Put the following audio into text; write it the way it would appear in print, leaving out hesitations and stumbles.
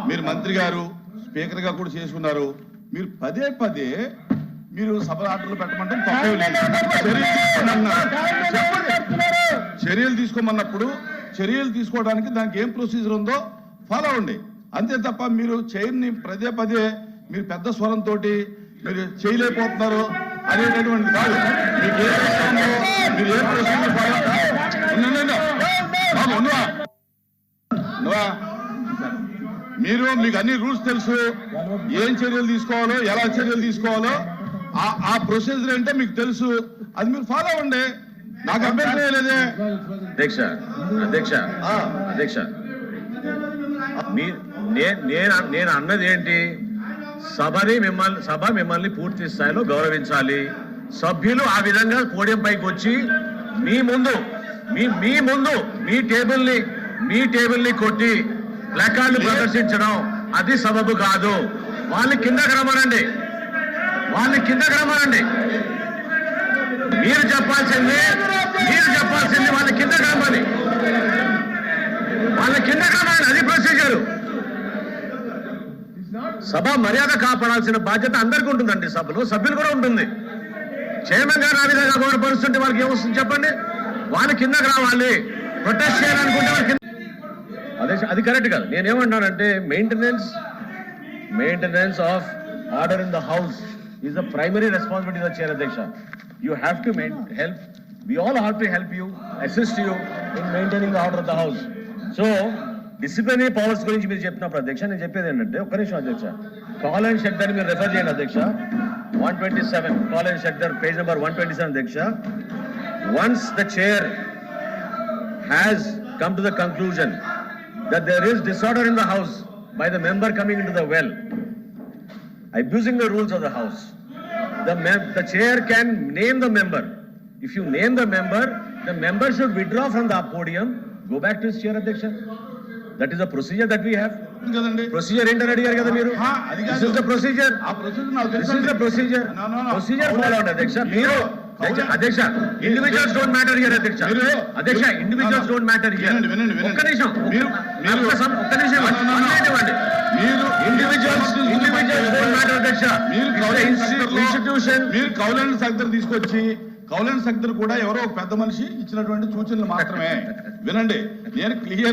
మీరు మంత్రి గారు స్పీకర్ గా కూడా చేసుకున్నారు. మీరు పదే పదే మీరు సభ ఆటలు పెట్టమంటే చర్యలు తీసుకోమన్నప్పుడు చర్యలు తీసుకోవడానికి దానికి ఏం ప్రొసీజర్ ఉందో ఫాలో అవ్వండి. అంతే తప్ప మీరు చైర్ని పదే పదే మీరు పెద్ద స్వరంతో మీరు చేయలేకపోతున్నారు అనేటటువంటి కాదు. మీకు ఏ మీరు ఏ ప్రొసీజర్ ఫాలో మీరు మీకు అన్ని రూల్స్ తెలుసు, ఏం చర్యలు తీసుకోవాలో ఎలా చర్యలు తీసుకోవాలో ఆ ప్రొసీజర్ అంటే మీకు తెలుసు, అది మీరు ఫాలో అవ్వండి. నాకు అభ్యంతరం లేదే. అధ్యక్ష అధ్యక్ష అధ్యక్ష నేను అన్నది ఏంటి, సభ మిమ్మల్ని పూర్తి స్థాయిలో గౌరవించాలి. సభ్యులు ఆ విధంగా పోడియం పైకి వచ్చి మీ ముందు మీ టేబుల్ని కొట్టి ప్లకార్డులు ప్రదర్శించడం అది సబబు కాదు. వాళ్ళని కిందకి రమ్మనండి. మీరు చెప్పాల్సింది వాళ్ళ కిందకి రమ్మని. అది ప్రొసీజరు. సభ మర్యాద కాపాడాల్సిన బాధ్యత అందరికీ ఉంటుందండి. సభ్యులు కూడా ఉంటుంది. చైర్మన్ గారు ఆ విధంగా గౌరవపరుస్తుంటే వాళ్ళకి ఏమొస్తుంది చెప్పండి. వాళ్ళ కిందకి రావాలి. ప్రొటెస్ట్ చేయాలనుకుంటే వాళ్ళ కింద అదే అది కరెక్ట్ కాదు. నేనేమంటానంటే maintenance of order in the house is the primary responsibility of chair అధ్యక్ష. You have to help. We all have to help you, assist you in maintaining the order of the house. So, disciplinary powers గురించి మీరు చెప్పినప్పుడు అధ్యక్ష నేను చెప్పేది ఏంటంటే ఒక్క నిమిషం అధ్యక్ష, కాల్ అండ్ షెడ్యూల్ మీరు రెఫర్ చేయండి అధ్యక్ష. 127 call and schedule page number 127 అధ్యక్ష. Once the chair has come to the conclusion that there is disorder in the house by the member coming into the well, abusing the rules of the house, the chair can name the member. If you name the member should withdraw from the podium, go back to his chair, Adhyaksha. That is the procedure that we have. Procedure ఏంటని అడిగారు కదా మీరు. This is the procedure. This is the procedure. Procedure follow out, Adhyaksha. మీరు అధ్యక్ష individuals don't matter here, అధ్యక్ష. అధ్యక్ష individuals don't matter here. ఒక్క నిమిషం మీరు individuals don't matter, అధ్యక్ష. మీరు కౌలాండ్ సెక్టర్ తీసుకొచ్చి కౌలాండ్ సెక్టర్ కూడా ఎవరో ఒక పెద్ద మనిషి ఇచ్చినటువంటి సూచనలు మాత్రమే వినండి. నేను క్లియర్